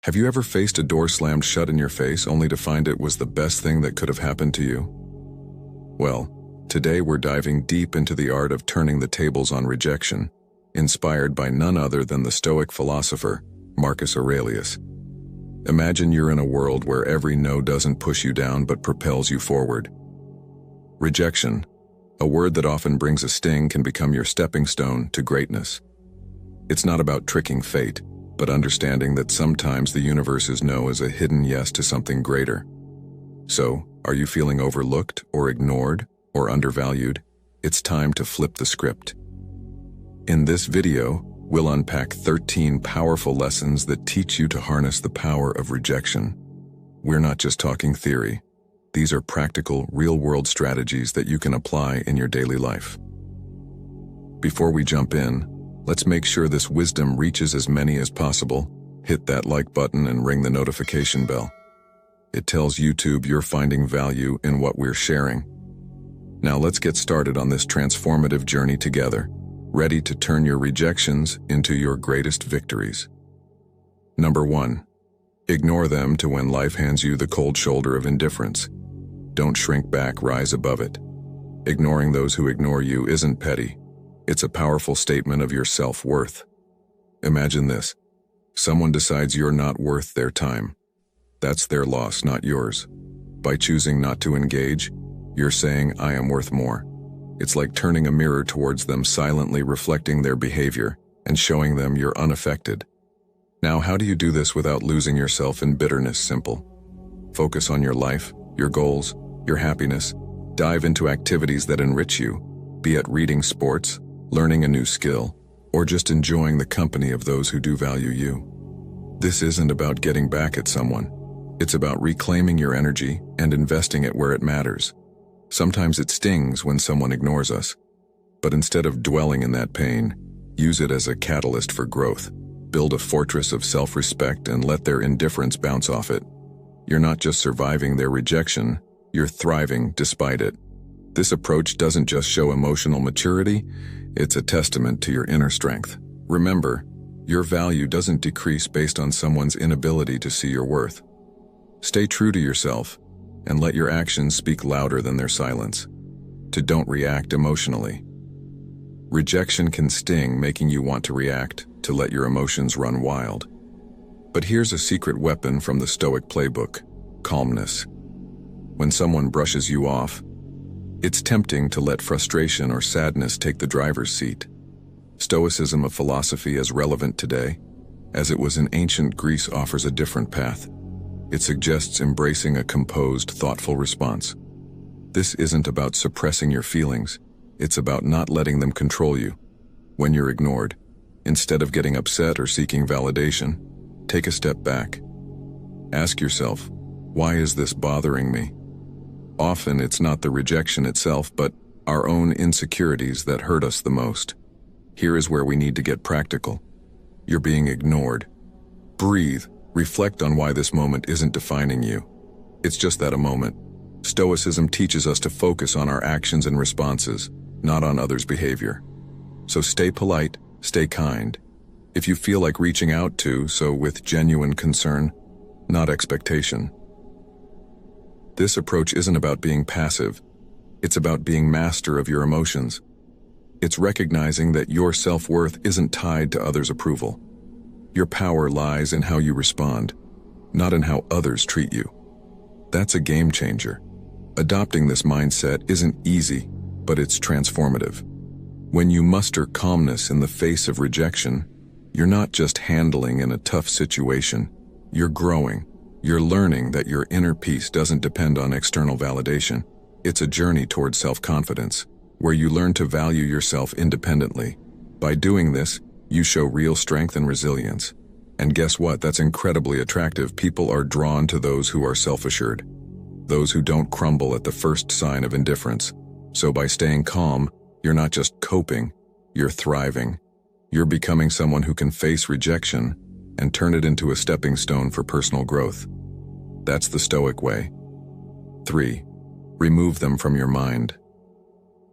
Have you ever faced a door slammed shut in your face only to find it was the best thing that could have happened to you? Well, today we're diving deep into the art of turning the tables on rejection, inspired by none other than the Stoic philosopher, Marcus Aurelius. Imagine you're in a world where every no doesn't push you down but propels you forward. Rejection, a word that often brings a sting, can become your stepping stone to greatness. It's not about tricking fate, but understanding that sometimes the universe's no is a hidden yes to something greater. So, are you feeling overlooked or ignored or undervalued? It's time to flip the script. In this video, we'll unpack 13 powerful lessons that teach you to harness the power of rejection. We're not just talking theory. These are practical, real-world strategies that you can apply in your daily life. Before we jump in, let's make sure this wisdom reaches as many as possible. Hit that like button and ring the notification bell. It tells YouTube you're finding value in what we're sharing. Now let's get started on this transformative journey together, ready to turn your rejections into your greatest victories. Number 1. Ignore them to when life hands you the cold shoulder of indifference. Don't shrink back, rise above it. Ignoring those who ignore you isn't petty. It's a powerful statement of your self-worth. Imagine this. Someone decides you're not worth their time. That's their loss, not yours. By choosing not to engage, you're saying, I am worth more. It's like turning a mirror towards them, silently reflecting their behavior and showing them you're unaffected. Now, how do you do this without losing yourself in bitterness? Simple. Focus on your life, your goals, your happiness. Dive into activities that enrich you, be it reading, sports, learning a new skill, or just enjoying the company of those who do value you. This isn't about getting back at someone. It's about reclaiming your energy and investing it where it matters. Sometimes it stings when someone ignores us, but instead of dwelling in that pain, use it as a catalyst for growth. Build a fortress of self-respect and let their indifference bounce off it. You're not just surviving their rejection, you're thriving despite it. This approach doesn't just show emotional maturity, it's a testament to your inner strength. Remember, your value doesn't decrease based on someone's inability to see your worth. Stay true to yourself, and let your actions speak louder than their silence. Don't react emotionally. Rejection can sting, making you want to react, to let your emotions run wild. But here's a secret weapon from the Stoic playbook: calmness. When someone brushes you off, it's tempting to let frustration or sadness take the driver's seat. Stoicism, a philosophy as relevant today as it was in ancient Greece, offers a different path. It suggests embracing a composed, thoughtful response. This isn't about suppressing your feelings, it's about not letting them control you. When you're ignored, instead of getting upset or seeking validation, take a step back. Ask yourself, why is this bothering me? Often it's not the rejection itself, but our own insecurities that hurt us the most. Here is where we need to get practical. You're being ignored. Breathe. Reflect on why this moment isn't defining you. It's just that, a moment. Stoicism teaches us to focus on our actions and responses, not on others' behavior. So stay polite, stay kind. If you feel like reaching out, so with genuine concern, not expectation. This approach isn't about being passive. It's about being master of your emotions. It's recognizing that your self-worth isn't tied to others' approval. Your power lies in how you respond, not in how others treat you. That's a game changer. Adopting this mindset isn't easy, but it's transformative. When you muster calmness in the face of rejection, you're not just handling in a tough situation, you're growing. You're learning that your inner peace doesn't depend on external validation. It's a journey toward self-confidence, where you learn to value yourself independently. By doing this, you show real strength and resilience. And guess what? That's incredibly attractive. People are drawn to those who are self-assured, those who don't crumble at the first sign of indifference. So by staying calm, you're not just coping, you're thriving. You're becoming someone who can face rejection and turn it into a stepping stone for personal growth. That's the Stoic way. 3. Remove them from your mind.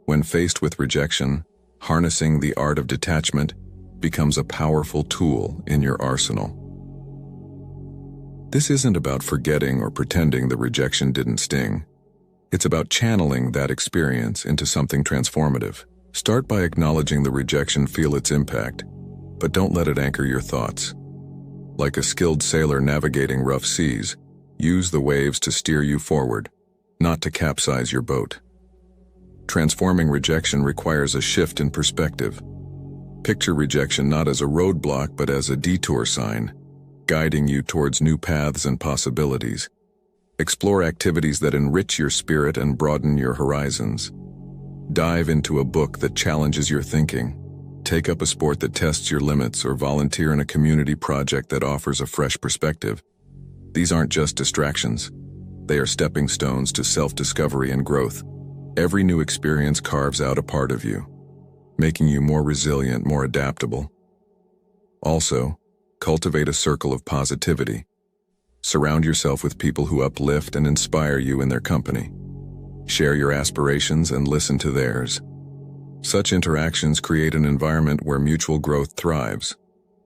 When faced with rejection, harnessing the art of detachment becomes a powerful tool in your arsenal. This isn't about forgetting or pretending the rejection didn't sting. It's about channeling that experience into something transformative. Start by acknowledging the rejection, feel its impact, but don't let it anchor your thoughts. Like a skilled sailor navigating rough seas, use the waves to steer you forward, not to capsize your boat. Transforming rejection requires a shift in perspective. Picture rejection not as a roadblock but as a detour sign, guiding you towards new paths and possibilities. Explore activities that enrich your spirit and broaden your horizons. Dive into a book that challenges your thinking. Take up a sport that tests your limits, or volunteer in a community project that offers a fresh perspective. These aren't just distractions. They are stepping stones to self-discovery and growth. Every new experience carves out a part of you, making you more resilient, more adaptable. Also, cultivate a circle of positivity. Surround yourself with people who uplift and inspire you in their company. Share your aspirations and listen to theirs. Such interactions create an environment where mutual growth thrives.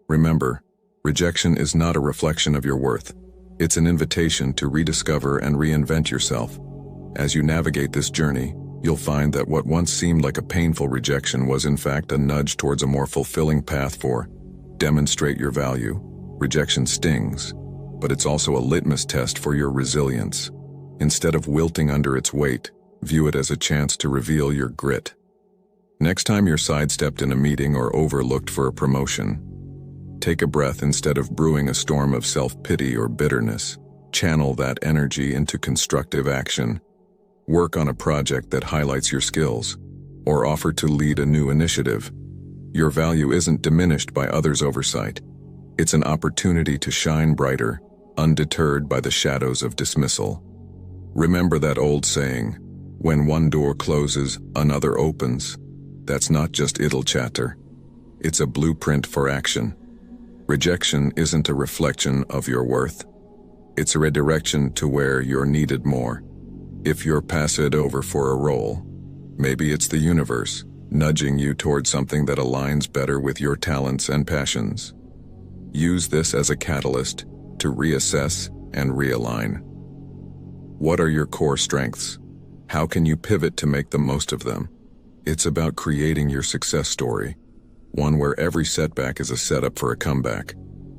Remember, rejection is not a reflection of your worth. It's an invitation to rediscover and reinvent yourself. As you navigate this journey, you'll find that what once seemed like a painful rejection was in fact a nudge towards a more fulfilling path. Demonstrate your value. Rejection stings, but it's also a litmus test for your resilience. Instead of wilting under its weight, view it as a chance to reveal your grit. Next time you're sidestepped in a meeting or overlooked for a promotion, take a breath. Instead of brewing a storm of self-pity or bitterness, channel that energy into constructive action. Work on a project that highlights your skills, or offer to lead a new initiative. Your value isn't diminished by others' oversight. It's an opportunity to shine brighter, undeterred by the shadows of dismissal. Remember that old saying, when one door closes, another opens. That's not just idle chatter. It's a blueprint for action. Rejection isn't a reflection of your worth. It's a redirection to where you're needed more. If you're passed over for a role, maybe it's the universe nudging you towards something that aligns better with your talents and passions. Use this as a catalyst to reassess and realign. What are your core strengths? How can you pivot to make the most of them? It's about creating your success story, one where every setback is a setup for a comeback.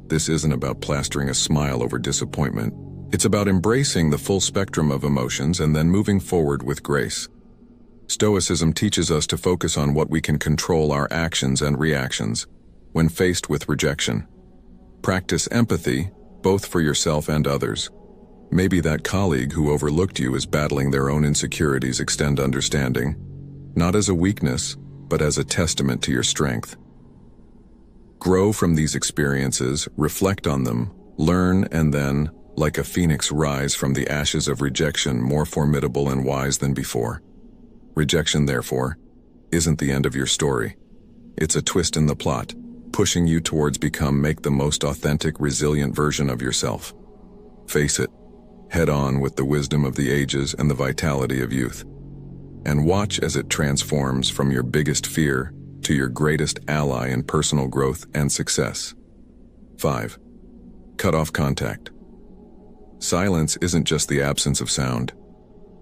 This isn't about plastering a smile over disappointment. It's about embracing the full spectrum of emotions and then moving forward with grace. Stoicism teaches us to focus on what we can control, our actions and reactions, when faced with rejection. Practice empathy, both for yourself and others. Maybe that colleague who overlooked you is battling their own insecurities. Extend understanding, not as a weakness, but as a testament to your strength. Grow from these experiences, reflect on them, learn, and then, like a phoenix, rise from the ashes of rejection, more formidable and wise than before. Rejection, therefore, isn't the end of your story. It's a twist in the plot, pushing you towards make the most authentic, resilient version of yourself. Face it, head on with the wisdom of the ages and the vitality of youth. And watch as it transforms from your biggest fear to your greatest ally in personal growth and success. 5. Cut off contact. Silence isn't just the absence of sound.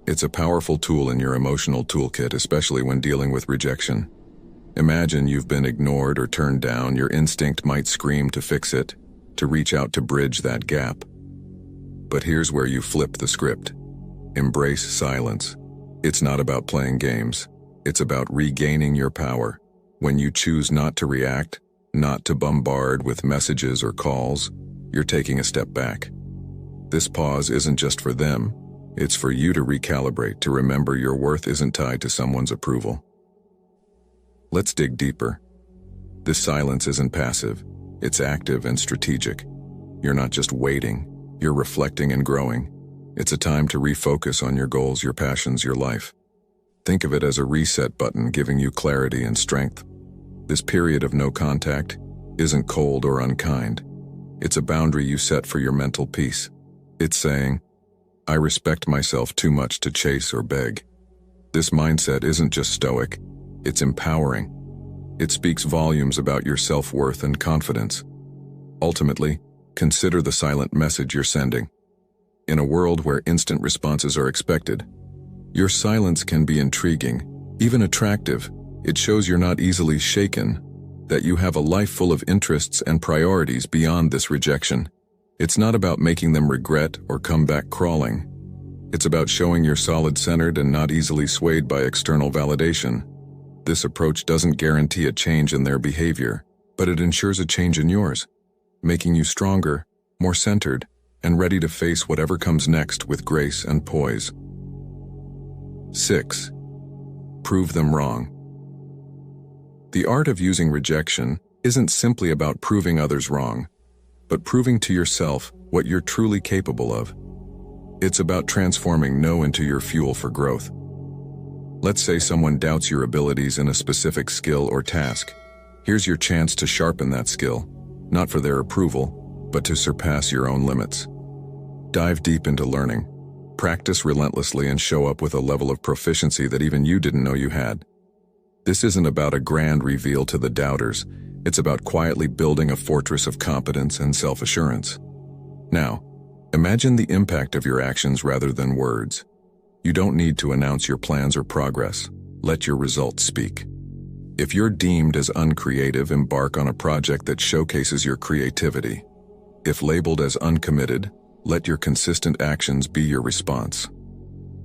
It's a powerful tool in your emotional toolkit, especially when dealing with rejection. Imagine you've been ignored or turned down. Your instinct might scream to fix it, to reach out to bridge that gap. But here's where you flip the script. Embrace silence. It's not about playing games. It's about regaining your power. When you choose not to react, not to bombard with messages or calls, you're taking a step back. This pause isn't just for them. It's for you to recalibrate, to remember your worth isn't tied to someone's approval. Let's dig deeper. This silence isn't passive. It's active and strategic. You're not just waiting. You're reflecting and growing. It's a time to refocus on your goals, your passions, your life. Think of it as a reset button, giving you clarity and strength. This period of no contact isn't cold or unkind. It's a boundary you set for your mental peace. It's saying, I respect myself too much to chase or beg. This mindset isn't just stoic, it's empowering. It speaks volumes about your self-worth and confidence. Ultimately, consider the silent message you're sending. In a world where instant responses are expected, your silence can be intriguing, even attractive. It shows you're not easily shaken, that you have a life full of interests and priorities beyond this rejection. It's not about making them regret or come back crawling. It's about showing you're solid-centered and not easily swayed by external validation. This approach doesn't guarantee a change in their behavior, but it ensures a change in yours, making you stronger, more centered, and ready to face whatever comes next with grace and poise. 6. Prove them wrong. The art of using rejection isn't simply about proving others wrong, but proving to yourself what you're truly capable of. It's about transforming no into your fuel for growth. Let's say someone doubts your abilities in a specific skill or task. Here's your chance to sharpen that skill, not for their approval, but to surpass your own limits. Dive deep into learning. Practice relentlessly and show up with a level of proficiency that even you didn't know you had. This isn't about a grand reveal to the doubters. It's about quietly building a fortress of competence and self-assurance. Now, imagine the impact of your actions rather than words. You don't need to announce your plans or progress. Let your results speak. If you're deemed as uncreative, embark on a project that showcases your creativity. If labeled as uncommitted, let your consistent actions be your response.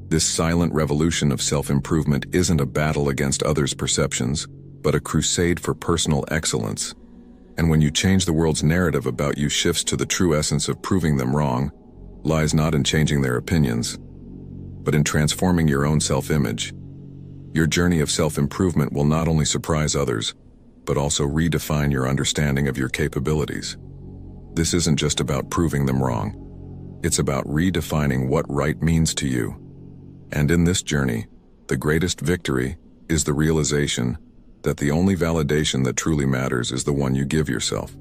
This silent revolution of self-improvement isn't a battle against others' perceptions, but a crusade for personal excellence. And when you change the world's narrative about you shifts to the true essence of proving them wrong, lies not in changing their opinions, but in transforming your own self-image. Your journey of self-improvement will not only surprise others, but also redefine your understanding of your capabilities. This isn't just about proving them wrong. It's about redefining what right means to you. And in this journey, the greatest victory is the realization that the only validation that truly matters is the one you give yourself.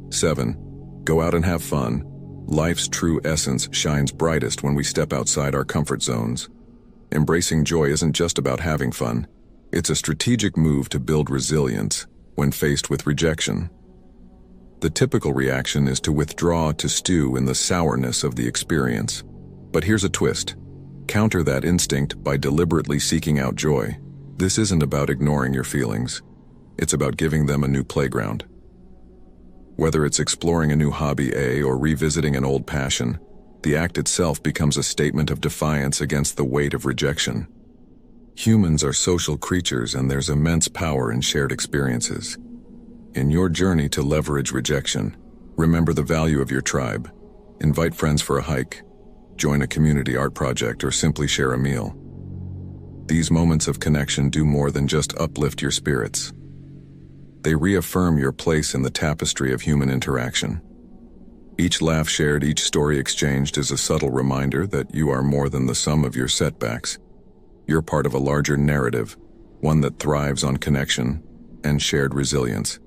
7. Go out and have fun. Life's true essence shines brightest when we step outside our comfort zones. Embracing joy isn't just about having fun. It's a strategic move to build resilience when faced with rejection. The typical reaction is to withdraw, to stew in the sourness of the experience. But here's a twist. Counter that instinct by deliberately seeking out joy. This isn't about ignoring your feelings. It's about giving them a new playground. Whether it's exploring a new hobby or revisiting an old passion, the act itself becomes a statement of defiance against the weight of rejection. Humans are social creatures, and there's immense power in shared experiences. In your journey to leverage rejection, remember the value of your tribe. Invite friends for a hike, join a community art project, or simply share a meal. These moments of connection do more than just uplift your spirits. They reaffirm your place in the tapestry of human interaction. Each laugh shared, each story exchanged is a subtle reminder that you are more than the sum of your setbacks. You're part of a larger narrative, one that thrives on connection and shared resilience.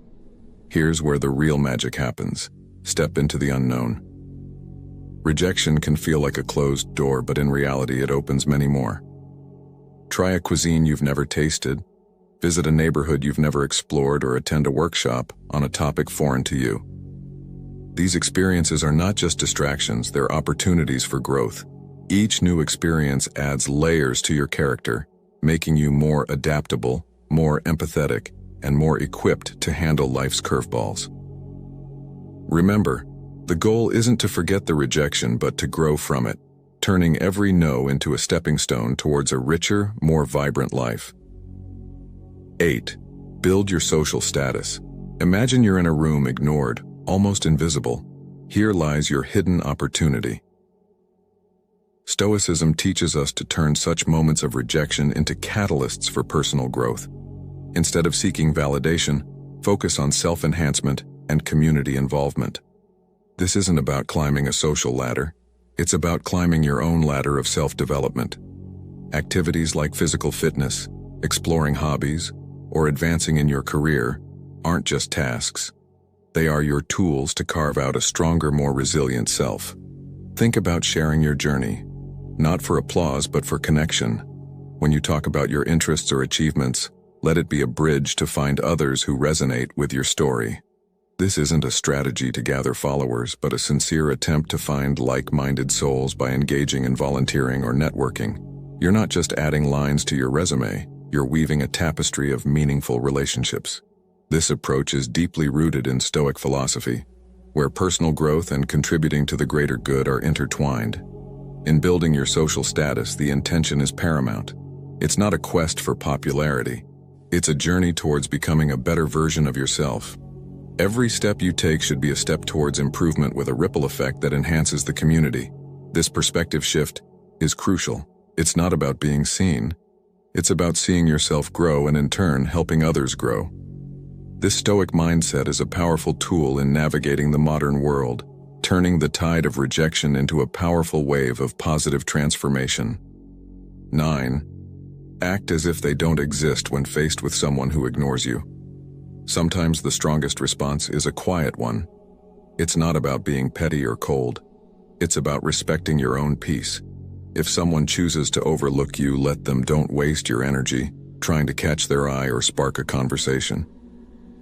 Here's where the real magic happens. Step into the unknown. Rejection can feel like a closed door, but in reality it opens many more. Try a cuisine you've never tasted, visit a neighborhood you've never explored, or attend a workshop on a topic foreign to you. These experiences are not just distractions, they're opportunities for growth. Each new experience adds layers to your character, making you more adaptable, more empathetic, and more equipped to handle life's curveballs. Remember, the goal isn't to forget the rejection, but to grow from it, turning every no into a stepping stone towards a richer, more vibrant life. 8. Build your social status. Imagine you're in a room ignored, almost invisible. Here lies your hidden opportunity. Stoicism teaches us to turn such moments of rejection into catalysts for personal growth. Instead of seeking validation, focus on self-enhancement and community involvement. This isn't about climbing a social ladder. It's about climbing your own ladder of self-development. Activities like physical fitness, exploring hobbies, or advancing in your career aren't just tasks. They are your tools to carve out a stronger, more resilient self. Think about sharing your journey, not for applause but for connection. When you talk about your interests or achievements, let it be a bridge to find others who resonate with your story. This isn't a strategy to gather followers, but a sincere attempt to find like-minded souls by engaging in volunteering or networking. You're not just adding lines to your resume, you're weaving a tapestry of meaningful relationships. This approach is deeply rooted in Stoic philosophy, where personal growth and contributing to the greater good are intertwined. In building your social status, the intention is paramount. It's not a quest for popularity. It's a journey towards becoming a better version of yourself. Every step you take should be a step towards improvement with a ripple effect that enhances the community. This perspective shift is crucial. It's not about being seen. It's about seeing yourself grow and in turn helping others grow. This Stoic mindset is a powerful tool in navigating the modern world, turning the tide of rejection into a powerful wave of positive transformation. 9. Act as if they don't exist when faced with someone who ignores you. Sometimes the strongest response is a quiet one. It's not about being petty or cold. It's about respecting your own peace. If someone chooses to overlook you, let them. Don't waste your energy trying to catch their eye or spark a conversation.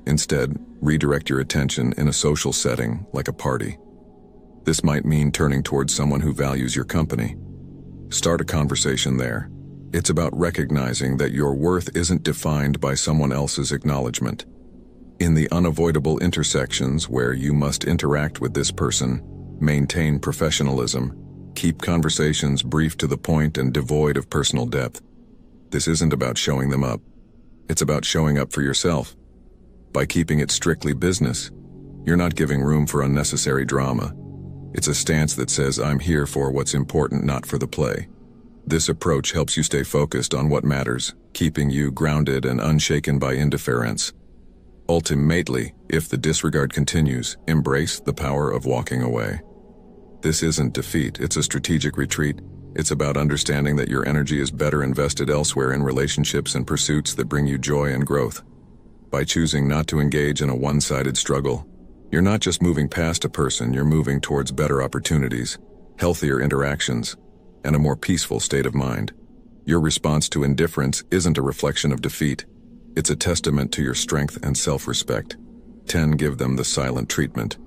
Instead, redirect your attention in a social setting like a party. This might mean turning towards someone who values your company. Start a conversation there. It's about recognizing that your worth isn't defined by someone else's acknowledgement. In the unavoidable intersections where you must interact with this person, maintain professionalism. Keep conversations brief, to the point, and devoid of personal depth. This isn't about showing them up. It's about showing up for yourself. By keeping it strictly business, you're not giving room for unnecessary drama. It's a stance that says, I'm here for what's important, not for the play. This approach helps you stay focused on what matters, keeping you grounded and unshaken by indifference. Ultimately, if the disregard continues, embrace the power of walking away. This isn't defeat, it's a strategic retreat. It's about understanding that your energy is better invested elsewhere in relationships and pursuits that bring you joy and growth. By choosing not to engage in a one-sided struggle, you're not just moving past a person, you're moving towards better opportunities, healthier interactions, and a more peaceful state of mind. Your response to indifference isn't a reflection of defeat. It's a testament to your strength and self-respect. 10. Give them the silent treatment.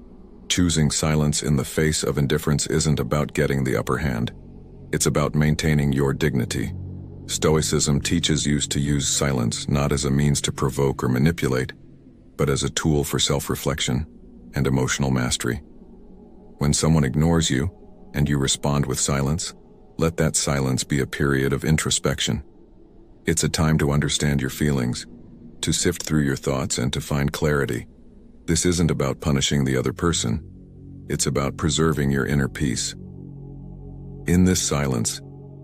Choosing silence in the face of indifference isn't about getting the upper hand. It's about maintaining your dignity. Stoicism teaches you to use silence not as a means to provoke or manipulate, but as a tool for self-reflection and emotional mastery. When someone ignores you and you respond with silence, let that silence be a period of introspection. It's a time to understand your feelings, to sift through your thoughts, and to find clarity. This isn't about punishing the other person. It's about preserving your inner peace. In this silence,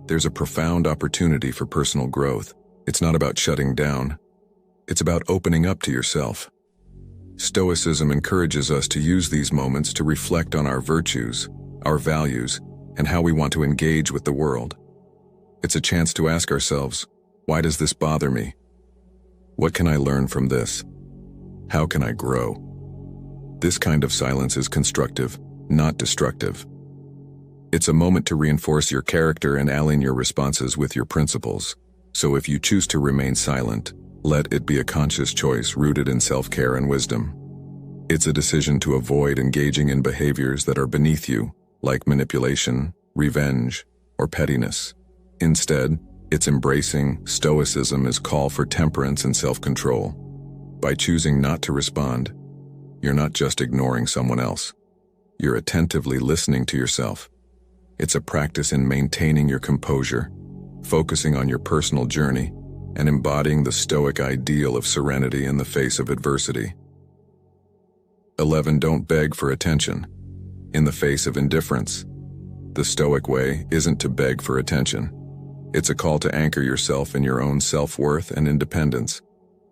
there's a profound opportunity for personal growth. It's not about shutting down. It's about opening up to yourself. Stoicism encourages us to use these moments to reflect on our virtues, our values, and how we want to engage with the world. It's a chance to ask ourselves, why does this bother me? What can I learn from this? How can I grow? This kind of silence is constructive, not destructive. It's a moment to reinforce your character and align your responses with your principles. So if you choose to remain silent, let it be a conscious choice rooted in self-care and wisdom. It's a decision to avoid engaging in behaviors that are beneath you, like manipulation, revenge, or pettiness. Instead, it's embracing Stoicism's call for temperance and self-control. By choosing not to respond, you're not just ignoring someone else. You're attentively listening to yourself. It's a practice in maintaining your composure, focusing on your personal journey, and embodying the Stoic ideal of serenity in the face of adversity. 11. Don't beg for attention. In the face of indifference, the Stoic way isn't to beg for attention. It's a call to anchor yourself in your own self-worth and independence.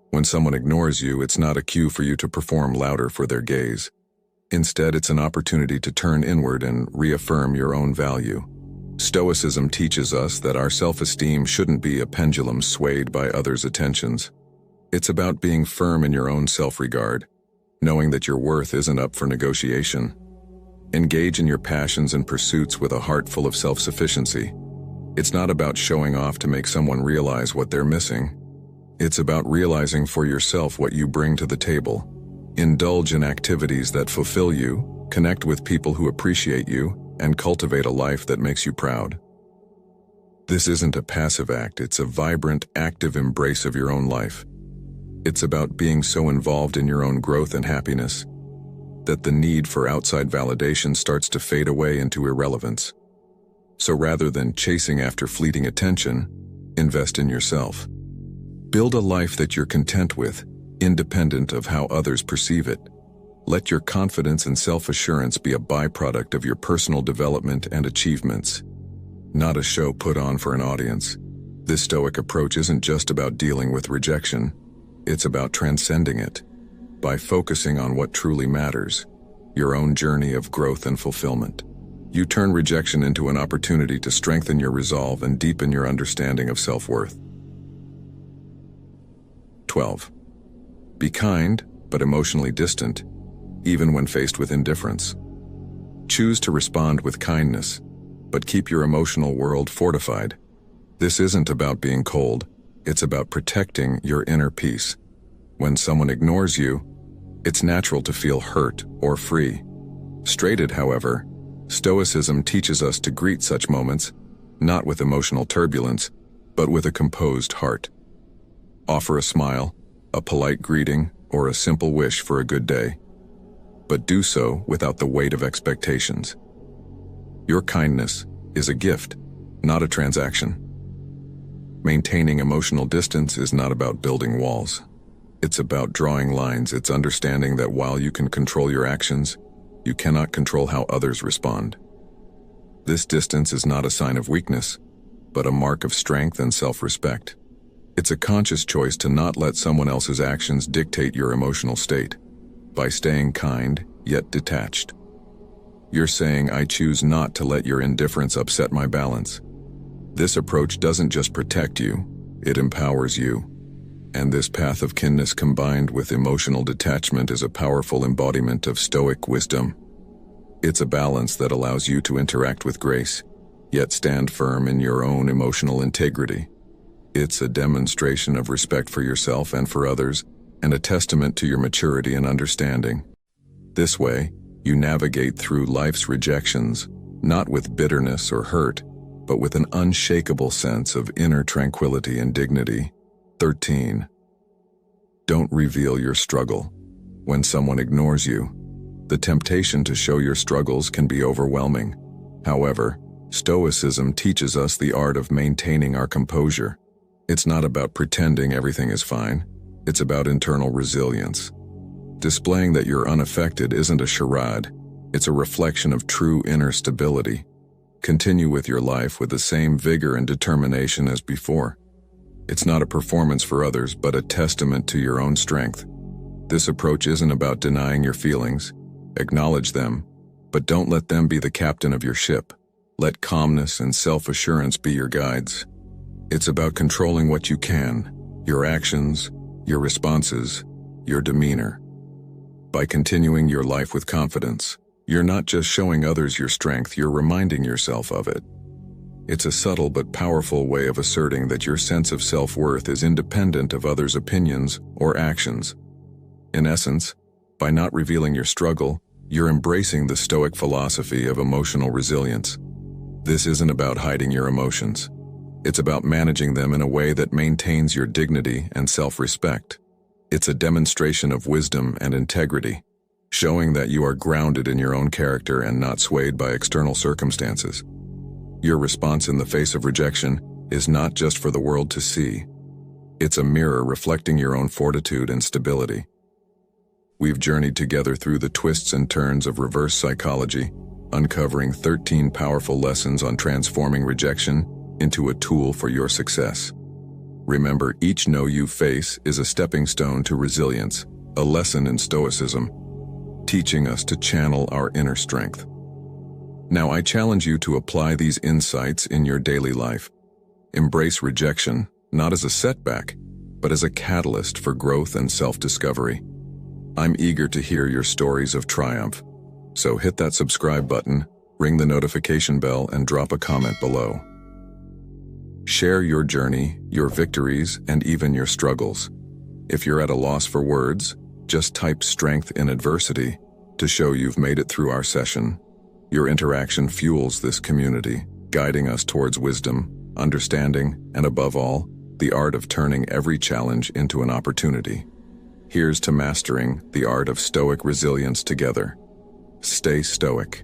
When someone ignores you, it's not a cue for you to perform louder for their gaze. Instead, it's an opportunity to turn inward and reaffirm your own value. Stoicism teaches us that our self-esteem shouldn't be a pendulum swayed by others' attentions. It's about being firm in your own self-regard, knowing that your worth isn't up for negotiation. Engage in your passions and pursuits with a heart full of self-sufficiency. It's not about showing off to make someone realize what they're missing. It's about realizing for yourself what you bring to the table. Indulge in activities that fulfill you, connect with people who appreciate you, and cultivate a life that makes you proud. This isn't a passive act, it's a vibrant, active embrace of your own life. It's about being so involved in your own growth and happiness that the need for outside validation starts to fade away into irrelevance. So rather than chasing after fleeting attention, invest in yourself. Build a life that you're content with, independent of how others perceive it. Let your confidence and self-assurance be a byproduct of your personal development and achievements, not a show put on for an audience. This Stoic approach isn't just about dealing with rejection, it's about transcending it. By focusing on what truly matters, your own journey of growth and fulfillment, you turn rejection into an opportunity to strengthen your resolve and deepen your understanding of self-worth. 12. Be kind, but emotionally distant, even when faced with indifference. Choose to respond with kindness, but keep your emotional world fortified. This isn't about being cold, it's about protecting your inner peace. When someone ignores you, it's natural to feel hurt or free. Straighted, however, Stoicism teaches us to greet such moments, not with emotional turbulence, but with a composed heart. Offer a smile, a polite greeting, or a simple wish for a good day, but do so without the weight of expectations. Your kindness is a gift, not a transaction. Maintaining emotional distance is not about building walls. It's about drawing lines. It's understanding that while you can control your actions, you cannot control how others respond. This distance is not a sign of weakness, but a mark of strength and self-respect. It's a conscious choice to not let someone else's actions dictate your emotional state. By staying kind, yet detached, you're saying, I choose not to let your indifference upset my balance. This approach doesn't just protect you, it empowers you. And this path of kindness combined with emotional detachment is a powerful embodiment of Stoic wisdom. It's a balance that allows you to interact with grace, yet stand firm in your own emotional integrity. It's a demonstration of respect for yourself and for others, and a testament to your maturity and understanding. This way, you navigate through life's rejections, not with bitterness or hurt, but with an unshakable sense of inner tranquility and dignity. 13. Don't reveal your struggle. When someone ignores you, the temptation to show your struggles can be overwhelming. However, Stoicism teaches us the art of maintaining our composure. It's not about pretending everything is fine. It's about internal resilience. Displaying that you're unaffected isn't a charade. It's a reflection of true inner stability. Continue with your life with the same vigor and determination as before. It's not a performance for others, but a testament to your own strength. This approach isn't about denying your feelings. Acknowledge them, but don't let them be the captain of your ship. Let calmness and self-assurance be your guides. It's about controlling what you can, your actions, your responses, your demeanor. By continuing your life with confidence, you're not just showing others your strength, you're reminding yourself of it. It's a subtle but powerful way of asserting that your sense of self-worth is independent of others' opinions or actions. In essence, by not revealing your struggle, you're embracing the Stoic philosophy of emotional resilience. This isn't about hiding your emotions. It's about managing them in a way that maintains your dignity and self-respect. It's a demonstration of wisdom and integrity, showing that you are grounded in your own character and not swayed by external circumstances. Your response in the face of rejection is not just for the world to see. It's a mirror reflecting your own fortitude and stability. We've journeyed together through the twists and turns of reverse psychology, uncovering 13 powerful lessons on transforming rejection into a tool for your success. Remember, each no you face is a stepping stone to resilience, a lesson in Stoicism, teaching us to channel our inner strength. Now I challenge you to apply these insights in your daily life. Embrace rejection, not as a setback, but as a catalyst for growth and self-discovery. I'm eager to hear your stories of triumph, so hit that subscribe button, ring the notification bell, and drop a comment below. Share your journey, your victories, and even your struggles. If you're at a loss for words, Just type strength in adversity to show you've made it through our session. Your interaction fuels this community, guiding us towards wisdom, understanding, and above all, the art of turning every challenge into an opportunity. Here's to mastering the art of stoic resilience together. Stay stoic.